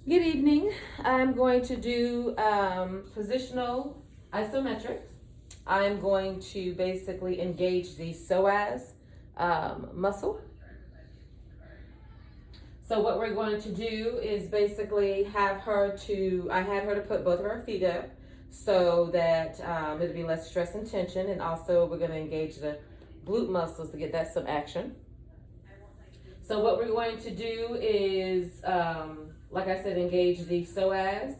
Good evening. I'm going to do positional isometric. I'm going to basically engage the psoas muscle. So what we're going to do is basically I had her to put both of her feet up so that it'll be less stress and tension, and also we're going to engage the glute muscles to get that some action. So what we're going to do is, like I said, engage the psoas.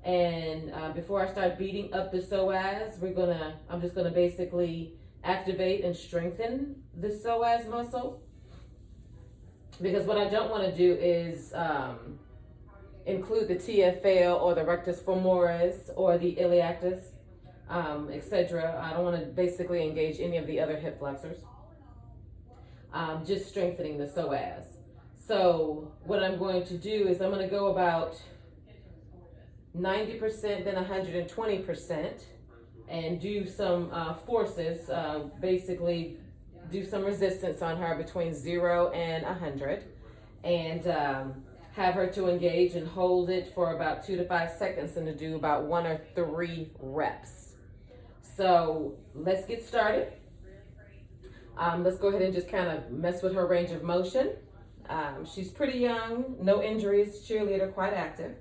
And before I start beating up the psoas, I'm just gonna basically activate and strengthen the psoas muscle. Because what I don't want to do is include the TFL or the rectus femoris or the iliacus, etc. I don't want to basically engage any of the other hip flexors. Just strengthening the psoas. So what I'm going to do is I'm going to go about 90%, then 120%, and do some forces, basically do some resistance on her between 0 and 100, and have her to engage and hold it for about 2 to 5 seconds and to do about 1 or 3 reps. So let's get started. Let's go ahead and just kind of mess with her range of motion. She's pretty young, no injuries, cheerleader, quite active.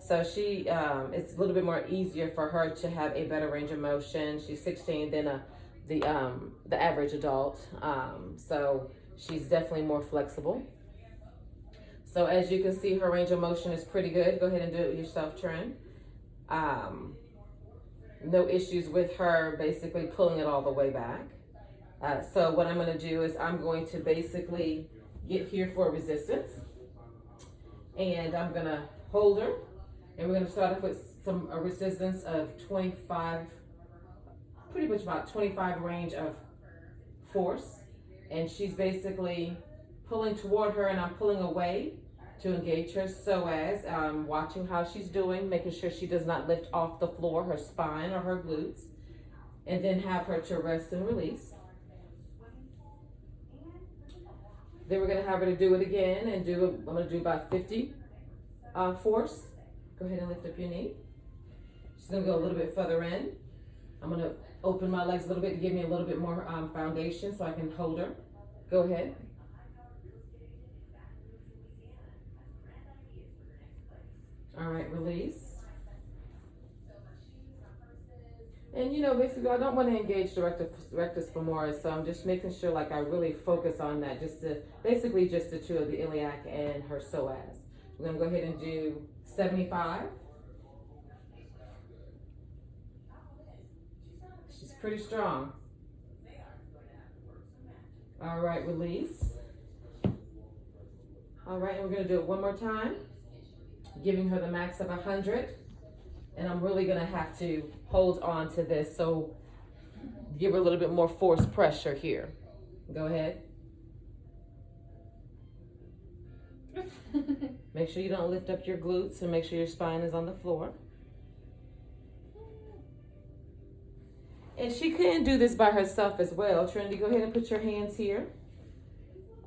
So it's a little bit more easier for her to have a better range of motion. She's 16 than the average adult. So she's definitely more flexible. So as you can see, her range of motion is pretty good. Go ahead and do it yourself, Trin. No issues with her basically pulling it all the way back. So what I'm going to do is I'm going to basically get here for resistance, and I'm going to hold her, and we're going to start off with a resistance of 25, pretty much about 25 range of force, and she's basically pulling toward her and I'm pulling away to engage her psoas. I'm watching how she's doing, making sure she does not lift off the floor, her spine or her glutes, and then have her to rest and release. Then we're going to have her to do it again and I'm going to do about 50 force. Go ahead and lift up your knee. She's going to go a little bit further in. I'm going to open my legs a little bit to give me a little bit more foundation so I can hold her. Go ahead. All right, release. And basically I don't want to engage the rectus femoris, so I'm just making sure like I really focus on that, just the two of the iliac and her psoas. We're going to go ahead and do 75. She's pretty strong. All right, release. All right, and we're going to do it one more time, giving her the max of 100. And I'm really going to have to hold on to this, so give her a little bit more force pressure here. Go ahead. Make sure you don't lift up your glutes, and make sure your spine is on the floor. And she can do this by herself as well. Trinity, go ahead and put your hands here,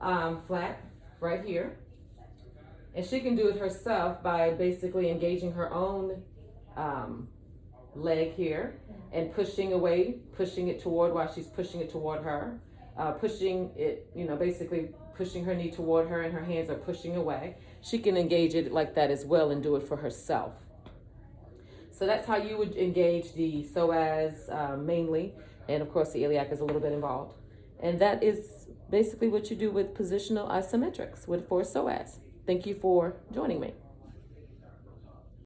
flat, right here. And she can do it herself by basically engaging her own leg here and pushing it toward while she's pushing it toward her, pushing it, basically pushing her knee toward her and her hands are pushing away. She can engage it like that as well and do it for herself. So that's how you would engage the psoas mainly, and of course the iliac is a little bit involved. And that is basically what you do with positional isometrics for psoas. Thank you for joining me.